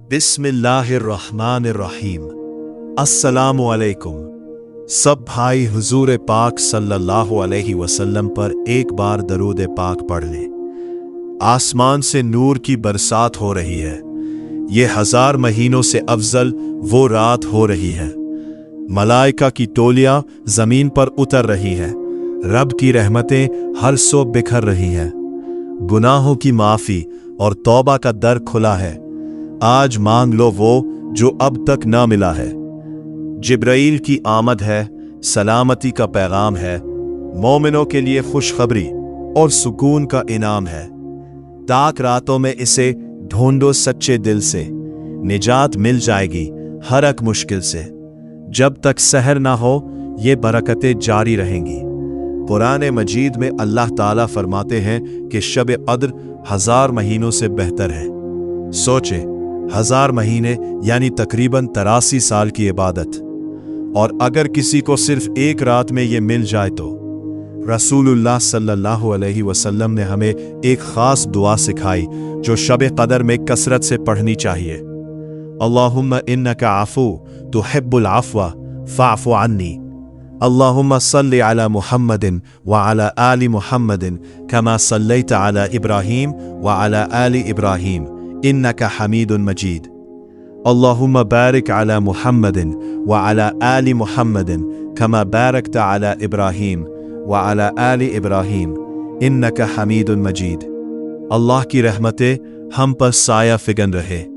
बिस्मिल्लाहिर्रहमानिर्रहीम। अस्सलामु अलैकुम। सब भाई हुजूर पाक सल्लल्लाहु अलैहि वसल्लम पर एक बार दरूद पाक पढ़ लें। आसमान से नूर की बरसात हो रही है। ये 1000 महीनों से अफजल वो रात हो रही है। मलाइका की टोलियां जमीन पर उतर रही हैं। रब की रहमतें हर सो बिखर रही हैं। गुनाहों की माफ़ी और तौबा का दर खुला है। आज मांग लो वो जो अब तक ना मिला है। जिब्राइल की आमद है, सलामती का पैगाम है। मोमिनों के लिए खुशखबरी और सुकून का इनाम है। ताक रातों में इसे ढूंढो सच्चे दिल से, निजात मिल जाएगी हर एक मुश्किल से। जब तक सहर ना हो ये बरकतें जारी रहेंगी। कुरान मजीद में अल्लाह ताला फरमाते हैं कि शब कद्र 1000 महीनों से बेहतर है। सोचे 1000 महीने यानी तकरीबन 83 साल की इबादत। और अगर किसी को सिर्फ एक रात में ये मिल जाए तो रसूलुल्लाह सल्लल्लाहु अलैहि वसल्लम ने हमें एक खास दुआ सिखाई जो शब कदर में कसरत से पढ़नी चाहिए। अल्लाहुम्मा इन्नका आफू तुहिब्बुल अफ़्वा फ़अफ़ु अन्नी। अल्लाहुम्मा सल्लि अला मुहम्मदिन व अला आलि मुहम्मदिन कमा सल्लैता अला इब्राहीम व अला आलि इब्राहीम इन्नका हमीदुन मजीद। अल्लाहुम्मा बारिक अला मुहम्मदिन व अला आलि मुहम्मदिन कमा बारकता अला इब्राहीम व अला आलि इब्राहीम इन्नका हमीदुन मजीद। अल्लाह की रहमतें हम पर साया फिगन रहे।